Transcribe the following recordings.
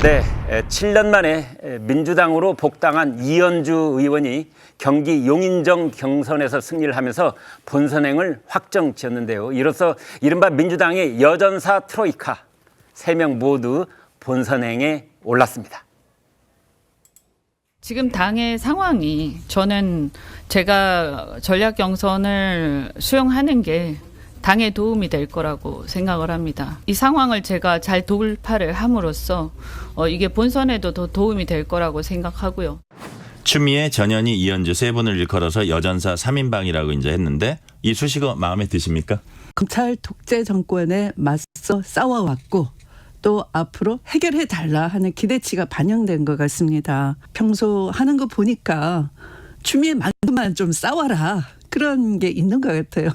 네, 7년 만에 민주당으로 복당한 이현주 의원이 경기 용인정 경선에서 승리를 하면서 본선행을 확정지었는데요. 이로써 이른바 민주당의 여전사 트로이카 3명 모두 본선행에 올랐습니다. 지금 당의 상황이 저는 제가 전략 경선을 수용하는 게 당에 도움이 될 거라고 생각을 합니다. 이 상황을 제가 잘 돌파를 함으로써 이게 본선에도 더 도움이 될 거라고 생각하고요. 추미애, 전현희, 이현주 세 분을 일컬어서 여전사 3인방이라고 이제 했는데 이 수식어 마음에 드십니까? 검찰 독재 정권에 맞서 싸워왔고 또 앞으로 해결해달라 하는 기대치가 반영된 것 같습니다. 평소 하는 거 보니까 추미애만큼만 좀 싸워라 그런 게 있는 것 같아요.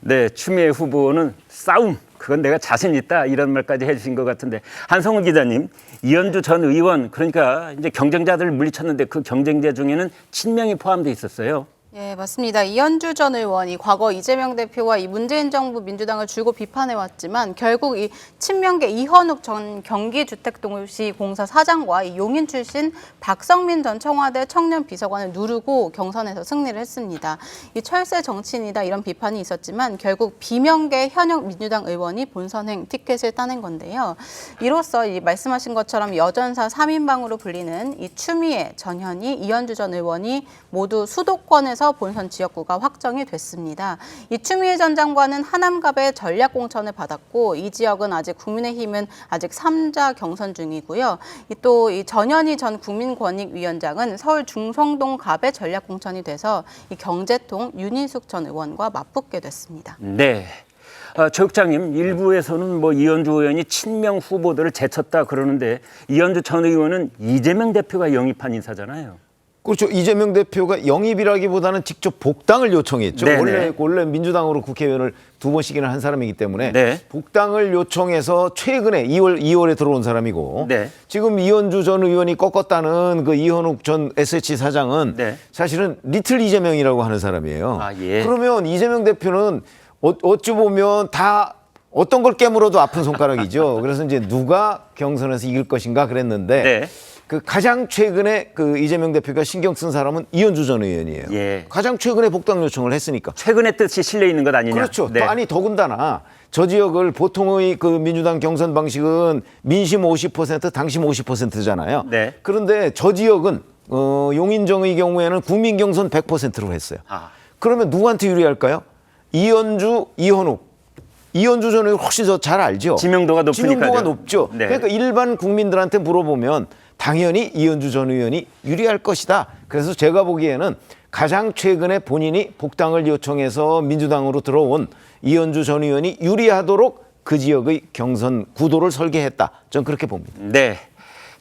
네, 추미애 후보는 싸움, 그건 내가 자신 있다 이런 말까지 해주신 것 같은데 한성훈 기자님, 이현주 전 의원 그러니까 이제 경쟁자들을 물리쳤는데 그 경쟁자 중에는 친명이 포함되어 있었어요. 예, 맞습니다. 이현주 전 의원이 과거 이재명 대표와 이 문재인 정부 민주당을 줄곧 비판해왔지만 결국 이 친명계 이현욱 전 경기주택도시공사 사장과 이 용인 출신 박성민 전 청와대 청년비서관을 누르고 경선에서 승리를 했습니다. 이 철새 정치인이다 이런 비판이 있었지만 결국 비명계 현역 민주당 의원이 본선행 티켓을 따낸 건데요. 이로써 이 말씀하신 것처럼 여전사 3인방으로 불리는 이 추미애, 전현희, 이현주 전 의원이 모두 수도권에서 본선 지역구가 확정이 됐습니다. 이 추미애 전 장관은 하남갑의 전략 공천을 받았고 이 지역은 아직 국민의힘은 아직 3자 경선 중이고요. 또 이 전현희 전 국민권익위원장은 서울 중성동갑의 전략 공천이 돼서 이 경제통 윤희숙 전 의원과 맞붙게 됐습니다. 네. 조 국장님, 일부에서는 이현주 의원이 친명 후보들을 제쳤다 그러는데 이현주 전 의원은 이재명 대표가 영입한 인사잖아요. 그렇죠. 이재명 대표가 영입이라기보다는 직접 복당을 요청했죠. 원래 민주당으로 국회의원을 2번씩이나 한 사람이기 때문에 네. 복당을 요청해서 최근에 2월에 들어온 사람이고 네. 지금 이현주 전 의원이 꺾었다는 그 이현욱 전 SH 사장은 네. 사실은 리틀 이재명이라고 하는 사람이에요. 아, 예. 그러면 이재명 대표는 어찌 보면 다 어떤 걸 깨물어도 아픈 손가락이죠. 그래서 이제 누가 경선에서 이길 것인가 그랬는데 네. 그 가장 최근에 그 이재명 대표가 신경 쓴 사람은 이현주 전 의원이에요. 예. 가장 최근에 복당 요청을 했으니까. 최근의 뜻이 실려 있는 것 아니냐. 그렇죠. 네. 아니 더군다나 저 지역을 보통의 그 민주당 경선 방식은 민심 50%, 당심 50%잖아요. 네. 그런데 저 지역은 용인정의 경우에는 국민 경선 100%로 했어요. 아. 그러면 누구한테 유리할까요? 이현주, 이현욱. 이현주 전 의원 훨씬 더 잘 알죠. 지명도가 높으니까요. 지명도가 높죠. 네. 그러니까 일반 국민들한테 물어보면 당연히 이현주 전 의원이 유리할 것이다. 그래서 제가 보기에는 가장 최근에 본인이 복당을 요청해서 민주당으로 들어온 이현주 전 의원이 유리하도록 그 지역의 경선 구도를 설계했다. 저는 그렇게 봅니다. 네.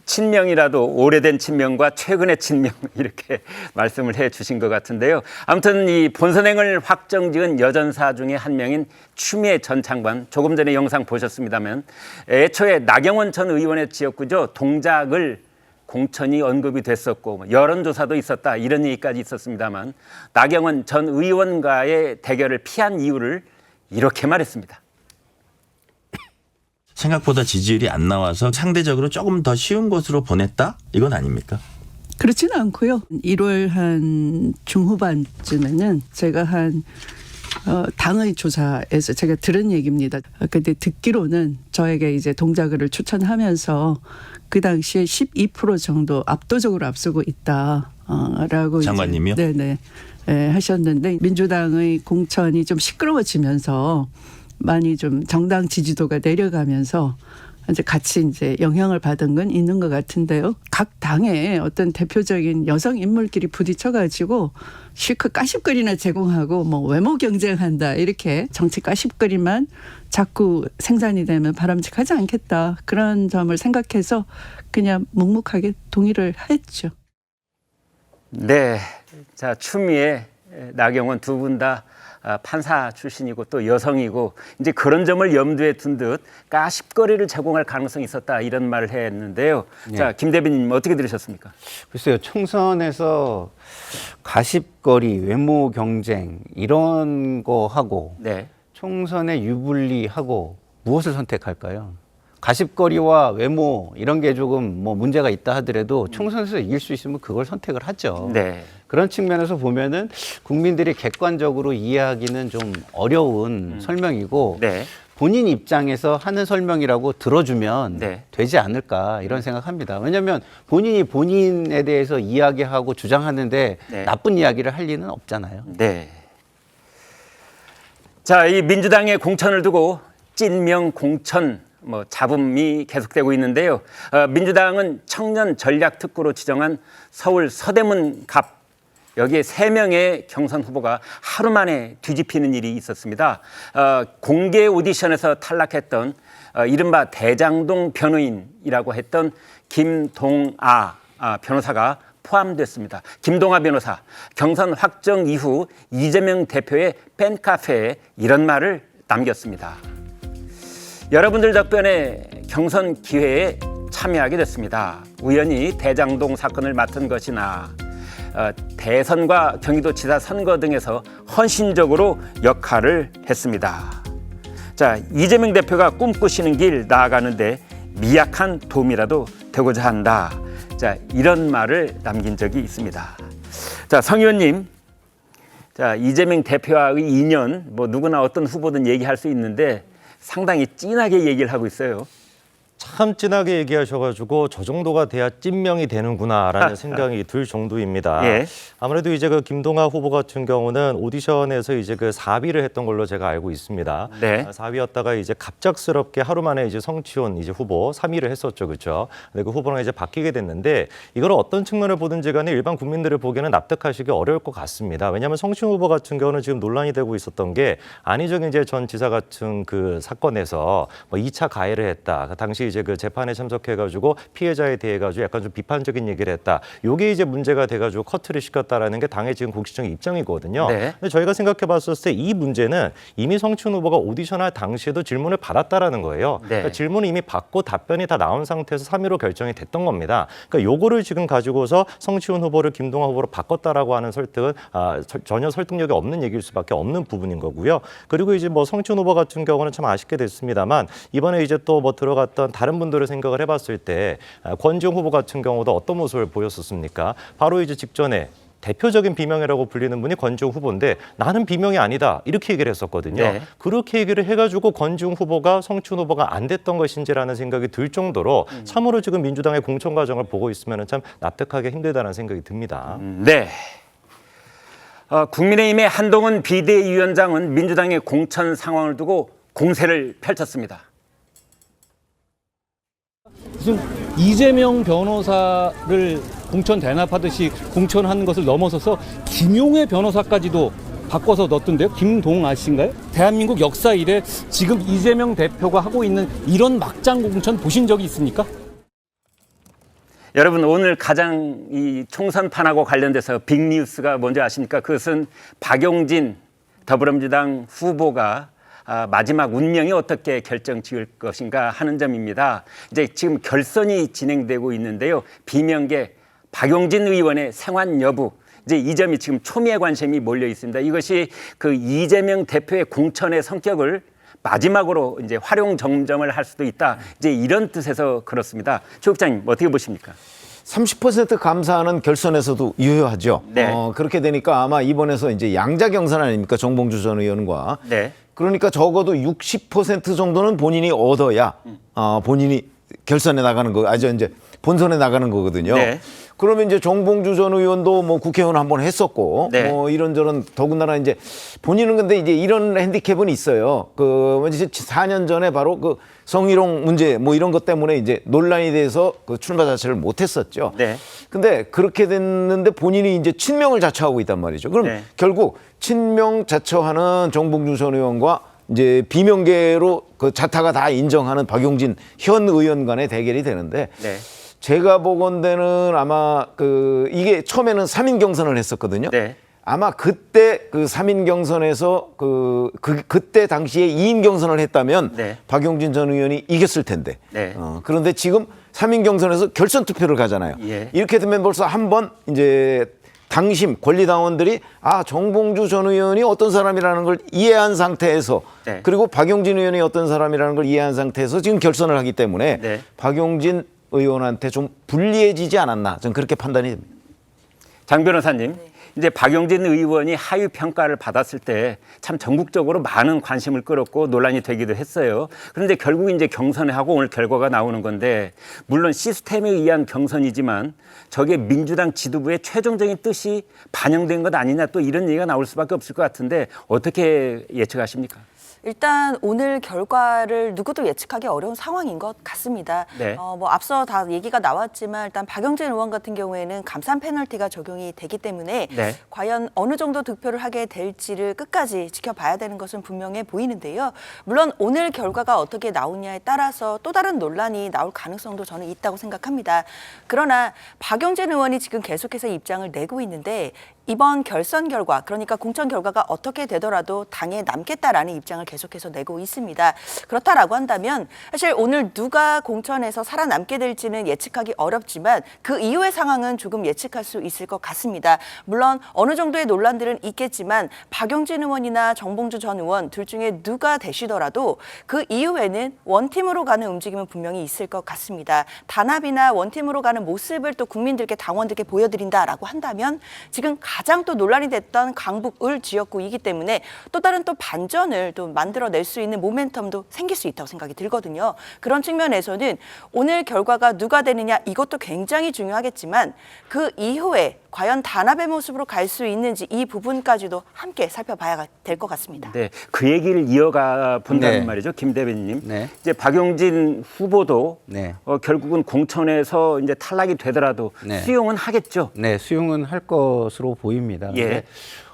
친명이라도 오래된 친명과 최근의 친명 이렇게 말씀을 해 주신 것 같은데요. 아무튼 이 본선행을 확정지은 여전사 중에 한 명인 추미애 전 장관, 조금 전에 영상 보셨습니다만 애초에 나경원 전 의원의 지역구죠. 동작을 공천이 언급이 됐었고 여론조사도 있었다 이런 얘기까지 있었습니다만 나경원 전 의원과의 대결을 피한 이유를 이렇게 말했습니다. 생각보다 지지율이 안 나와서 상대적으로 조금 더 쉬운 곳으로 보냈다? 이건 아닙니까? 그렇지는 않고요. 1월 한 중후반쯤에는 제가 당의 조사에서 제가 들은 얘기입니다. 근데 듣기로는 저에게 이제 동작을 추천하면서 그 당시에 12% 정도 압도적으로 앞서고 있다라고 장관님이요? 네네 하셨는데 민주당의 공천이 좀 시끄러워지면서 많이 좀 정당 지지도가 내려가면서 이제 같이 이제 영향을 받은 건 있는 것 같은데요. 각 당의 어떤 대표적인 여성 인물끼리 부딪혀가지고 실컷 까십거리나 제공하고 외모 경쟁한다 이렇게 정치 까십거리만 자꾸 생산이 되면 바람직하지 않겠다 그런 점을 생각해서 그냥 묵묵하게 동의를 했죠. 네, 자 추미애, 나경원 두 분 다 판사 출신이고 또 여성이고 이제 그런 점을 염두에 둔 듯 까십거리를 제공할 가능성이 있었다 이런 말을 했는데요. 네. 자, 김 대변인 어떻게 들으셨습니까? 글쎄요, 총선에서 가십거리, 외모 경쟁 이런 거 하고 네. 총선에 유불리하고 무엇을 선택할까요? 가십거리와 외모 이런 게 조금 뭐 문제가 있다 하더라도 총선에서 이길 수 있으면 그걸 선택을 하죠. 네. 그런 측면에서 보면은 국민들이 객관적으로 이해하기는 좀 어려운 설명이고 네. 본인 입장에서 하는 설명이라고 들어주면 네. 되지 않을까 이런 생각합니다. 왜냐하면 본인이 본인에 대해서 이야기하고 주장하는데 네. 나쁜 이야기를 할 리는 없잖아요. 네. 자, 이 민주당의 공천을 두고 찐명 공천 잡음이 계속되고 있는데요. 민주당은 청년 전략 특구로 지정한 서울 서대문 갑 여기에 3명의 경선 후보가 하루 만에 뒤집히는 일이 있었습니다. 공개 오디션에서 탈락했던 이른바 대장동 변호인이라고 했던 김동아 변호사가 포함됐습니다. 김동아 변호사, 경선 확정 이후 이재명 대표의 팬카페에 이런 말을 남겼습니다. 여러분들 덕분에 경선 기회에 참여하게 됐습니다. 우연히 대장동 사건을 맡은 것이나 대선과 경기도지사 선거 등에서 헌신적으로 역할을 했습니다. 자, 이재명 대표가 꿈꾸시는 길 나아가는데 미약한 도움이라도 되고자 한다. 자, 이런 말을 남긴 적이 있습니다. 자, 성 의원님, 자, 이재명 대표와의 인연, 누구나 어떤 후보든 얘기할 수 있는데 상당히 진하게 얘기를 하고 있어요. 참 진하게 얘기하셔가지고 저 정도가 돼야 찐명이 되는구나라는 생각이 들 정도입니다. 예. 아무래도 이제 그 김동아 후보 같은 경우는 오디션에서 이제 그 4위를 했던 걸로 제가 알고 있습니다. 네. 4위였다가 이제 갑작스럽게 하루 만에 이제 성취온 이제 후보 3위를 했었죠, 그렇죠? 근데 그 후보랑 이제 바뀌게 됐는데 이걸 어떤 측면을 보든지 간에 일반 국민들을 보기에는 납득하시기 어려울 것 같습니다. 왜냐하면 성취온 후보 같은 경우는 지금 논란이 되고 있었던 게 안희정 이제 전 지사 같은 그 사건에서 2차 가해를 했다. 그 당시 이제 그 재판에 참석해가지고 피해자에 대해 가지고 약간 좀 비판적인 얘기를 했다. 요게 이제 문제가 돼가지고 커트를 시켰다라는 게 당의 지금 공식적인 입장이거든요. 네. 근데 저희가 생각해봤을 때 이 문제는 이미 성춘 후보가 오디션할 당시에도 질문을 받았다라는 거예요. 네. 그러니까 질문을 이미 받고 답변이 다 나온 상태에서 3위로 결정이 됐던 겁니다. 그러니까 요거를 지금 가지고서 성치훈 후보를 김동아 후보로 바꿨다라고 하는 설득은 전혀 설득력이 없는 얘기일 수밖에 없는 부분인 거고요. 그리고 이제 성치훈 후보 같은 경우는 참 아쉽게 됐습니다만 이번에 이제 또 들어갔던 다른 분들을 생각을 해봤을 때 권지웅 후보 같은 경우도 어떤 모습을 보였었습니까? 바로 이제 직전에 대표적인 비명이라고 불리는 분이 권지웅 후보인데 나는 비명이 아니다 이렇게 얘기를 했었거든요. 네. 그렇게 얘기를 해가지고 권지웅 후보가 성춘 후보가 안 됐던 것인지라는 생각이 들 정도로 참으로 지금 민주당의 공천 과정을 보고 있으면 참 납득하기 힘들다는 생각이 듭니다. 네. 국민의힘의 한동훈 비대위원장은 민주당의 공천 상황을 두고 공세를 펼쳤습니다. 무슨 이재명 변호사를 공천 대납하듯이 공천하는 것을 넘어서서 김용회 변호사까지도 바꿔서 넣었던데요. 김동아 씨인가요? 대한민국 역사 이래 지금 이재명 대표가 하고 있는 이런 막장 공천 보신 적이 있습니까? 여러분 오늘 가장 이 총선판하고 관련돼서 빅뉴스가 뭔지 아십니까? 그것은 박용진 더불어민주당 후보가 마지막 운명이 어떻게 결정 지을 것인가 하는 점입니다. 이제 지금 결선이 진행되고 있는데요. 비명계 박용진 의원의 생환 여부, 이제 이 점이 지금 초미의 관심이 몰려 있습니다. 이것이 그 이재명 대표의 공천의 성격을 마지막으로 이제 활용 정점을 할 수도 있다. 이제 이런 뜻에서 그렇습니다. 조 국장님 어떻게 보십니까? 30% 감사하는 결선에서도 유효하죠. 네. 그렇게 되니까 아마 이번에서 이제 양자 경선 아닙니까? 정봉주 전 의원과. 네. 그러니까 적어도 60% 정도는 본인이 얻어야 본인이 결선에 나가는 거, 이제 본선에 나가는 거거든요. 네. 그러면 이제 정봉주 전 의원도 국회의원 한번 했었고, 네. 이런저런 더군다나 이제 본인은 근데 이제 이런 핸디캡은 있어요. 이제 4년 전에 바로 그 성희롱 문제 이런 것 때문에 이제 논란이 돼서 그 출마 자체를 못 했었죠. 네. 근데 그렇게 됐는데 본인이 이제 친명을 자처하고 있단 말이죠. 그럼 네. 결국 친명 자처하는 정봉주 전 의원과 이제 비명계로 그 자타가 다 인정하는 박용진 현 의원 간의 대결이 되는데 네. 제가 보건대는 아마 이게 처음에는 3인 경선을 했었거든요. 네. 아마 그때 그 3인 경선에서 그때 당시에 2인 경선을 했다면 네. 박용진 전 의원이 이겼을 텐데. 네. 그런데 지금 3인 경선에서 결선 투표를 가잖아요. 예. 이렇게 되면 벌써 한 번 이제 당심 권리당원들이 정봉주 전 의원이 어떤 사람이라는 걸 이해한 상태에서 네. 그리고 박용진 의원이 어떤 사람이라는 걸 이해한 상태에서 지금 결선을 하기 때문에 네. 박용진 의원한테 좀 불리해지지 않았나 저는 그렇게 판단이 됩니다. 장 변호사님, 이제 박용진 의원이 하위 평가를 받았을 때 참 전국적으로 많은 관심을 끌었고 논란이 되기도 했어요. 그런데 결국 이제 경선에 하고 오늘 결과가 나오는 건데 물론 시스템에 의한 경선이지만 저게 민주당 지도부의 최종적인 뜻이 반영된 것 아니냐 또 이런 얘기가 나올 수밖에 없을 것 같은데 어떻게 예측하십니까? 일단 오늘 결과를 누구도 예측하기 어려운 상황인 것 같습니다. 네. 뭐 앞서 다 얘기가 나왔지만 일단 박용진 의원 같은 경우에는 감산 페널티가 적용이 되기 때문에 네. 과연 어느 정도 득표를 하게 될지를 끝까지 지켜봐야 되는 것은 분명해 보이는데요. 물론 오늘 결과가 어떻게 나오냐에 따라서 또 다른 논란이 나올 가능성도 저는 있다고 생각합니다. 그러나 박용진 의원이 지금 계속해서 입장을 내고 있는데 이번 결선 결과, 그러니까 공천 결과가 어떻게 되더라도 당에 남겠다라는 입장을 계속해서 내고 있습니다. 그렇다라고 한다면 사실 오늘 누가 공천에서 살아남게 될지는 예측하기 어렵지만 그 이후의 상황은 조금 예측할 수 있을 것 같습니다. 물론 어느 정도의 논란들은 있겠지만 박용진 의원이나 정봉주 전 의원 둘 중에 누가 되시더라도 그 이후에는 원팀으로 가는 움직임은 분명히 있을 것 같습니다. 단합이나 원팀으로 가는 모습을 또 국민들께 당원들께 보여드린다라고 한다면 지금 가장 또 논란이 됐던 강북 을 지역구이기 때문에 또 다른 또 반전을 또 만들어낼 수 있는 모멘텀도 생길 수 있다고 생각이 들거든요. 그런 측면에서는 오늘 결과가 누가 되느냐 이것도 굉장히 중요하겠지만 그 이후에 과연 단합의 모습으로 갈 수 있는지 이 부분까지도 함께 살펴봐야 될 것 같습니다. 네, 그 얘기를 이어가 본다는 네. 말이죠, 김 대변인님. 네. 이제 박용진 후보도 네. 결국은 공천에서 이제 탈락이 되더라도 네. 수용은 하겠죠. 네, 수용은 할 것으로 보입니다. 예. 근데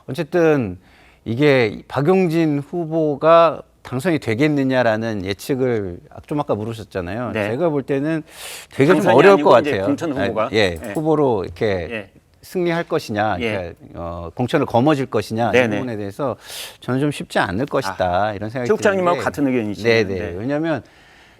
어쨌든 이게 박용진 후보가 당선이 되겠느냐라는 예측을 좀 아까 물으셨잖아요. 네. 제가 볼 때는 되게 좀 당선이 어려울 것 아니고 이제 같아요. 공천 후보가? 예, 예. 후보로 이렇게 예. 승리할 것이냐, 예. 이렇게, 공천을 거머쥘 것이냐 이 네네. 부분에 대해서 저는 좀 쉽지 않을 것이다 이런 생각이 최국장님하고 드는데 같은 의견이시네요. 네네. 네. 왜냐하면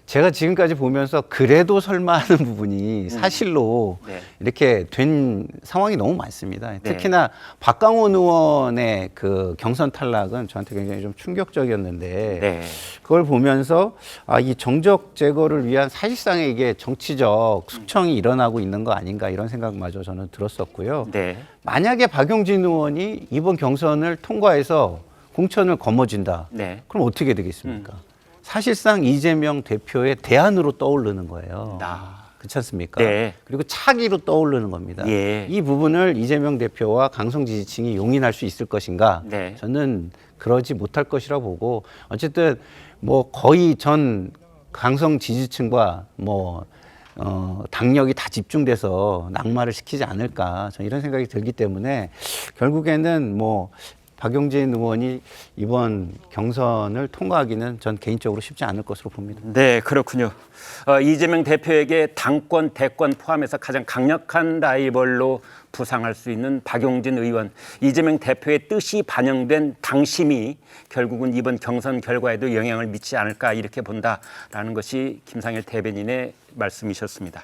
제가 지금까지 보면서 그래도 설마 하는 부분이 사실로 네. 이렇게 된 상황이 너무 많습니다. 네. 특히나 박강원 의원의 그 경선 탈락은 저한테 굉장히 좀 충격적이었는데 네. 그걸 보면서 이 정적 제거를 위한 사실상의 이게 정치적 숙청이 일어나고 있는 거 아닌가 이런 생각마저 저는 들었었고요. 네. 만약에 박용진 의원이 이번 경선을 통과해서 공천을 거머쥔다. 네. 그럼 어떻게 되겠습니까? 사실상 이재명 대표의 대안으로 떠오르는 거예요. 그렇지 않습니까? 네. 그리고 차기로 떠오르는 겁니다. 예. 이 부분을 이재명 대표와 강성 지지층이 용인할 수 있을 것인가? 네. 저는 그러지 못할 것이라 보고 어쨌든 뭐 거의 전 강성 지지층과 당력이 다 집중돼서 낙마를 시키지 않을까 저는 이런 생각이 들기 때문에 결국에는 박용진 의원이 이번 경선을 통과하기는 전 개인적으로 쉽지 않을 것으로 봅니다. 네, 그렇군요. 이재명 대표에게 당권, 대권 포함해서 가장 강력한 라이벌로 부상할 수 있는 박용진 의원, 이재명 대표의 뜻이 반영된 당심이 결국은 이번 경선 결과에도 영향을 미치지 않을까 이렇게 본다라는 것이 김상일 대변인의 말씀이셨습니다.